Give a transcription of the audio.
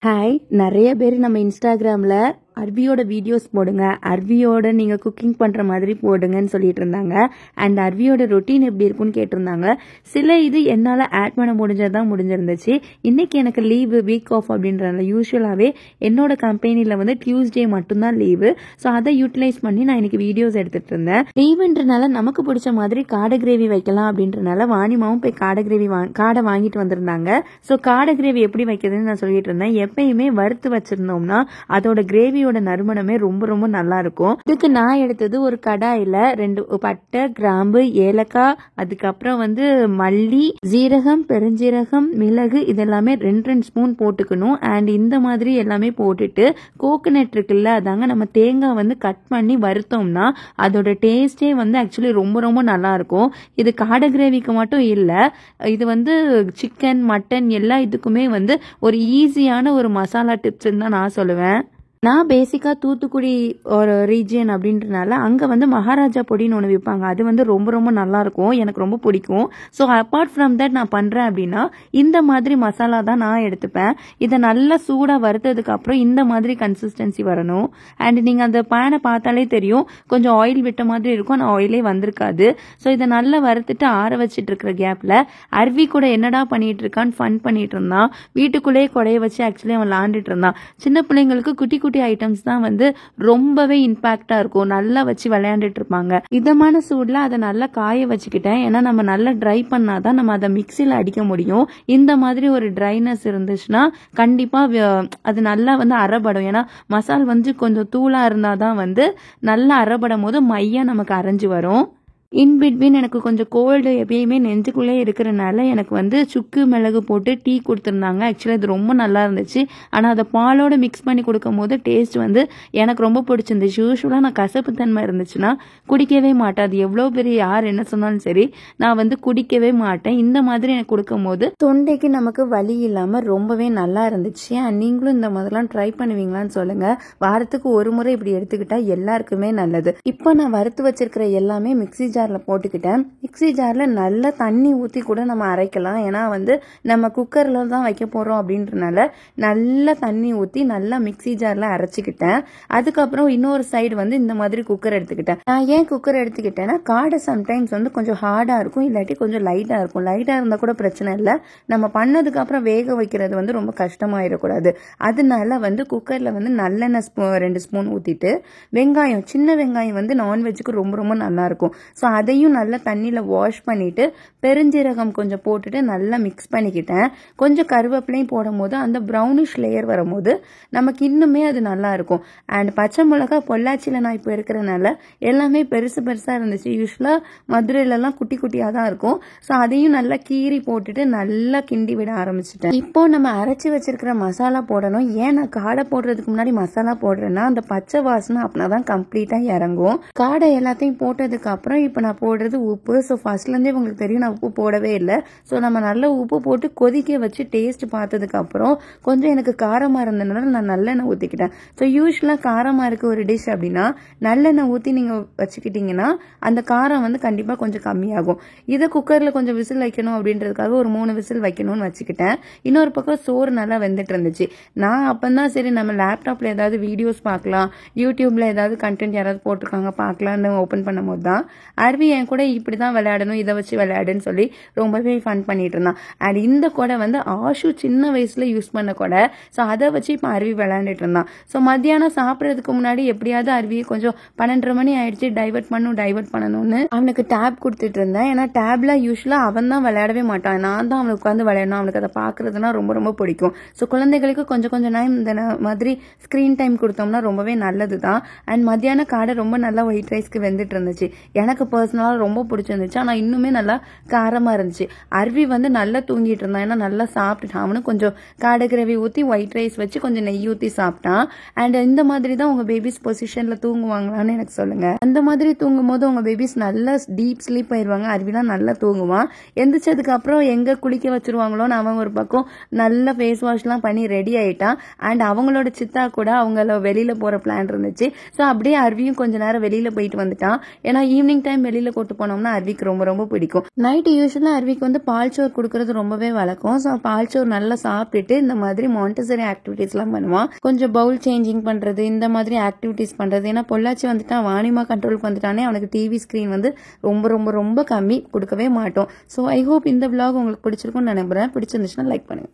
Hi, நிறைய பேர் நம்ம இன்ஸ்டாகிராமில் அர்வியோட வீடியோஸ் போடுங்க, அர்வியோட நீங்கள் குக்கிங் பண்ணுற மாதிரி போடுங்கன்னு சொல்லிட்டு இருந்தாங்க. அண்ட் அர்வியோட ரொட்டீன் எப்படி இருக்குன்னு கேட்டிருந்தாங்க. சில இது என்னால் ஆட் பண்ண முடிஞ்சது முடிஞ்சிருந்துச்சு. இன்னைக்கு எனக்கு லீவு, வீக் ஆஃப் அப்படின்றனால யூஸ்வலாகவே என்னோட கம்பெனியில் வந்து டியூஸ்டே மட்டும்தான் லீவு. ஸோ அதை யூட்டிலைஸ் பண்ணி நான் இன்னைக்கு வீடியோஸ் எடுத்துகிட்டு இருந்தேன். லீவுன்றனால நமக்கு பிடிச்ச மாதிரி காடை கிரேவி வைக்கலாம் அப்படின்றனால வாணிமாவும் போய் காடை வாங்கிட்டு வந்திருந்தாங்க. ஸோ காடை கிரேவி எப்படி வைக்கிறதுன்னு நான் சொல்லிட்டு இருந்தேன். எப்பயுமே வறுத்து வச்சிருந்தோம்னா அதோட கிரேவியோட நறுமணமே ரொம்ப ரொம்ப நல்லா இருக்கும். இதுக்கு நான் எடுத்தது ஒரு கடாயில 2 பட்டை, கிராம்பு, ஏலக்காய், அதுக்கப்புறம் வந்து மல்லி, ஜீரகம், பெருஞ்சீரகம், மிளகு இதெல்லாமே 2 ஸ்பூன் போட்டுக்கணும். அண்ட் இந்த மாதிரி எல்லாமே போட்டுட்டு கோகனட் இருக்குல்ல, அதாங்க நம்ம தேங்காய் வந்து கட் பண்ணி வறுத்தோம்னா அதோட டேஸ்டே வந்து ஆக்சுவலி ரொம்ப ரொம்ப நல்லா இருக்கும். இது காடை கிரேவிக்கு மட்டும் இல்லை, இது வந்து சிக்கன், மட்டன் எல்லா இதுக்குமே வந்து ஒரு ஈஸியான ஒரு மசாலா டிப்ஸ்ன்னு தான் நான் சொல்லுவேன். நான் பேசிக்காக தூத்துக்குடி ஒரு ரீஜியன் அப்படின்றனால அங்கே வந்து மகாராஜா பொடின்னு ஒன்று விற்பாங்க. அது வந்து ரொம்ப ரொம்ப நல்லாயிருக்கும், எனக்கு ரொம்ப பிடிக்கும். ஸோ அப்பார்ட் ஃப்ரம் தட் நான் பண்ணுறேன் அப்படின்னா இந்த மாதிரி மசாலா தான் நான் எடுத்துப்பேன். இதை நல்லா சூடாக வறுத்ததுக்கு அப்புறம் இந்த மாதிரி கன்சிஸ்டன்சி வரணும். அண்ட் நீங்கள் அந்த பேனை பார்த்தாலே தெரியும், கொஞ்சம் ஆயில் விட்ட மாதிரி இருக்கும், ஆனால் ஆயிலே வந்திருக்காது. ஸோ இதை நல்லா வறுத்துட்டு ஆற வச்சுட்டு இருக்கிற கேப்பில் அர்வி கூட என்னடா பண்ணிட்டு இருக்கான்னு ஃபன் பண்ணிட்டு இருந்தான். வீட்டுக்குள்ளேயே கொடைய வச்சு ஆக்சுவலி அவன் விளாண்டுட்டு இருந்தான். சின்ன பிள்ளைங்களுக்கு குட்டி குட்டி ஐட்டம்ஸ் தான் வந்து ரொம்பவே இம்பாக்டா இருக்கும், நல்லா வச்சு விளையாண்டுட்டு இருப்பாங்க. இதமான சூடுல அதை நல்லா காய வச்சுக்கிட்டேன். ஏன்னா நம்ம நல்லா ட்ரை பண்ணாதான் நம்ம அதை மிக்சியில் அடிக்க முடியும். இந்த மாதிரி ஒரு ட்ரைனஸ் இருந்துச்சுன்னா கண்டிப்பா அது நல்லா வந்து அரைபடும். ஏன்னா மசால் வந்து கொஞ்சம் தூளா இருந்தாதான் வந்து நல்லா அரைபடும் போது மையா நமக்கு அரைஞ்சு வரும். இன்பிட்வீன் எனக்கு கொஞ்சம் கோல்டு எப்பயுமே நெஞ்சுக்குள்ளே இருக்கிறனால எனக்கு வந்து சுக்கு மிளகு போட்டு டீ கொடுத்துருந்தாங்க. ஆக்சுவலாக இது ரொம்ப நல்லா இருந்துச்சு. ஆனால் அதை பாலோட மிக்ஸ் பண்ணி கொடுக்கும் போது டேஸ்ட் வந்து எனக்கு ரொம்ப பிடிச்சிருந்துச்சு. யூஸ்வலாக நான் கசப்பு தன்மை இருந்துச்சுன்னா குடிக்கவே மாட்டேன். அது எவ்வளோ பெரிய யார் என்ன சொன்னாலும் சரி, நான் வந்து குடிக்கவே மாட்டேன். இந்த மாதிரி எனக்கு கொடுக்கும் போது தொண்டைக்கு நமக்கு வலி இல்லாமல் ரொம்பவே நல்லா இருந்துச்சு. நீங்களும் இந்த மாதிரிலாம் ட்ரை பண்ணுவீங்களான்னு சொல்லுங்க. வாரத்துக்கு ஒரு முறை இப்படி எடுத்துக்கிட்டா எல்லாருக்குமே நல்லது. இப்போ நான் வறுத்து வச்சிருக்கிற எல்லாமே மிக்சி ஜாரில் போட்டுக்கிட்டேன். மிக்சி ஜாரில் நல்லா தண்ணி ஊற்றி கூட நம்ம அரைக்கலாம். ஏன்னா வந்து நம்ம குக்கரில் தான் வைக்க போகிறோம் அப்படின்றனால நல்லா தண்ணி ஊற்றி நல்லா மிக்சி ஜாரில் அரைச்சிக்கிட்டேன். அதுக்கப்புறம் இன்னொரு சைடு வந்து இந்த மாதிரி குக்கர் எடுத்துக்கிட்டேன். நான் ஏன் குக்கர் எடுத்துக்கிட்டேன்னா காடை சம்டைம்ஸ் வந்து கொஞ்சம் ஹார்டாக இருக்கும், இல்லாட்டி கொஞ்சம் லைட்டாக இருக்கும். லைட்டாக இருந்தால் கூட பிரச்சனை இல்லை, நம்ம பண்ணதுக்கப்புறம் வேக வைக்கிறது வந்து ரொம்ப கஷ்டமாயிடக்கூடாது. அதனால வந்து குக்கரில் வந்து நல்லெண்ணெய் 2 ஸ்பூன் ஊற்றிட்டு வெங்காயம், சின்ன வெங்காயம் வந்து நான்வெஜ்ஜுக்கு ரொம்ப ரொம்ப நல்லாயிருக்கும். ஸோ அதையும் நல்லா தண்ணியில் வாஷ் பண்ணிட்டு பெருஞ்சீரகம் கொஞ்சம் போட்டுட்டு நல்லா மிக்ஸ் பண்ணிக்கிட்டேன். கொஞ்சம் கருவேப்பிலையும் போடும் போது அந்த ப்ரௌனிஷ் லேயர் வரும்போது நமக்கு இன்னுமே அது நல்லா இருக்கும். அண்ட் பச்சை மிளகா பொள்ளாச்சியில் நான் இப்போ இருக்கிறனால எல்லாமே பெருசு பெருசாக இருந்துச்சு. யூஸ்வலாக மதுரையிலலாம் குட்டி குட்டியாக தான் இருக்கும். ஸோ அதையும் நல்லா கீறி போட்டுட்டு நல்லா கிண்டி விட ஆரம்பிச்சிட்டேன். இப்போ நம்ம அரைச்சி வச்சிருக்கிற மசாலா போடணும். ஏன் நான் காடை போடுறதுக்கு முன்னாடி மசாலா போடுறேன்னா அந்த பச்சை வாசனை அப்படின்னா தான் கம்ப்ளீட்டாக இறங்கும். காடை எல்லாத்தையும் போட்டதுக்கு அப்புறம் இப்போ நான் போடுறது உப்பு. ஸோ ஃபர்ஸ்ட்லேருந்தே உங்களுக்கு தெரியும் நான் உப்பு போடவே இல்லை. ஸோ நம்ம நல்லா உப்பு போட்டு கொதிக்க வச்சு டேஸ்ட் பார்த்ததுக்கு அப்புறம் கொஞ்சம் எனக்கு காரமாக இருந்ததுனால நான் நல்லெண்ணெய் ஊற்றிக்கிட்டேன். ஸோ யூஸ்வலாக காரமாக இருக்க ஒரு டிஷ் அப்படின்னா நல்லெண்ணெய் ஊற்றி நீங்கள் வச்சுக்கிட்டிங்கன்னா அந்த காரம் வந்து கண்டிப்பாக கொஞ்சம் கம்மியாகும். இதை குக்கரில் கொஞ்சம் விசில் வைக்கணும் அப்படின்றதுக்காக ஒரு 3 விசில் வைக்கணும்னு வச்சுக்கிட்டேன். இன்னொரு பக்கம் சோறு நல்லா வெந்துட்டு இருந்துச்சு. நான் அப்போதான் சரி நம்ம லேப்டாப்பில் ஏதாவது வீடியோஸ் பார்க்கலாம், யூடியூப்ல ஏதாவது கண்டென்ட் யாராவது போட்டிருக்காங்க பார்க்கலான்னு ஓப்பன் பண்ணும்போது தான் அர்வி என் கூட இப்படி தான் விளையாடணும், இதை வச்சு விளையாடுன்னு சொல்லி ரொம்பவே ஃபன் பண்ணிட்டு இருந்தான். அண்ட் இந்த கொடை வந்து ஆஷு சின்ன வயசுல யூஸ் பண்ண கொடை. ஸோ அதை வச்சு இப்போ அர்வி விளையாண்டுட்டு இருந்தான். ஸோ மத்தியானம் சாப்பிட்றதுக்கு முன்னாடி எப்படியாவது அர்வியை கொஞ்சம் 12:30 மணி ஆயிடுச்சு, டைவர்ட் பண்ணணும்னு அவனுக்கு டேப் கொடுத்துட்டு இருந்தேன். ஏன்னா டேப்ல யூஸ்வலாக அவன் தான் விளையாடவே மாட்டான், நான் தான் அவனுக்கு உட்காந்து விளையாடணும். அவனுக்கு அதை பார்க்கறதுனா ரொம்ப ரொம்ப பிடிக்கும். ஸோ குழந்தைகளுக்கு கொஞ்சம் கொஞ்சம் டைம் இந்த மாதிரி ஸ்க்ரீன் டைம் கொடுத்தோம்னா ரொம்பவே நல்லது தான். அண்ட் மத்தியான காடை ரொம்ப நல்லா ஒயிட் ரைஸ்க்கு வெந்துட்டு இருந்துச்சு. எனக்கு பர்சனலாக ரொம்ப பிடிச்சிருந்துச்சு. ஆனால் இன்னுமே நல்லா காரமாக இருந்துச்சு. அர்வி வந்து நல்லா தூங்கிட்டு இருந்தான். ஏன்னா நல்லா சாப்பிட்டுட்டான். அவனும் கொஞ்சம் காடை கிரேவி ஊற்றி ஒயிட் ரைஸ் வச்சு கொஞ்சம் நெய் ஊற்றி சாப்பிட்டான். அண்ட் இந்த மாதிரி தான் உங்கள் பேபிஸ் பொசிஷனில் தூங்குவாங்களான்னு எனக்கு சொல்லுங்கள். அந்த மாதிரி தூங்கும் போது உங்கள் பேபிஸ் நல்லா டீப் ஸ்லீப் ஆயிடுவாங்க. அர்விலாம் நல்லா தூங்குவான். எந்திரிச்சதுக்கு அப்புறம் எங்கே குளிக்க வச்சிருவாங்களோன்னு அவன் ஒரு பக்கம் நல்லா ஃபேஸ் வாஷ்லாம் பண்ணி ரெடி ஆயிட்டான். அண்ட் அவங்களோட சித்தா கூட அவங்கள வெளியில் போகிற பிளான் இருந்துச்சு. ஸோ அப்படியே அர்வியும் கொஞ்ச நேரம் வெளியில் போயிட்டு வந்துட்டான். ஏன்னா ஈவினிங் டைம் டைம் வெளியில கூட்டு போனோம்னா அர்விக்கு ரொம்ப ரொம்ப பிடிக்கும். நைட்டு யூஸ்வலா அர்விக்கு வந்து பால் சோறு கொடுக்கறது ரொம்பவே வழக்கம். ஸோ பால் சோறு நல்லா சாப்பிட்டுட்டு இந்த மாதிரி மாண்டசரி ஆக்டிவிட்டிஸ் எல்லாம் பண்ணுவான். கொஞ்சம் பவுல் சேஞ்சிங் பண்றது, இந்த மாதிரி ஆக்டிவிட்டிஸ் பண்றது. ஏன்னா பொள்ளாச்சி வந்துட்டான், வாணிமா கண்ட்ரோலுக்கு வந்துட்டானே, அவனுக்கு டிவி ஸ்கிரீன் வந்து ரொம்ப ரொம்ப ரொம்ப கம்மி, கொடுக்கவே மாட்டோம். ஸோ ஐ ஹோப் இந்த vlog உங்களுக்கு பிடிச்சிருக்கும்னு நினைக்கிறேன். பிடிச்சிருந்துச்சுன்னா லைக் பண்ணுங்க.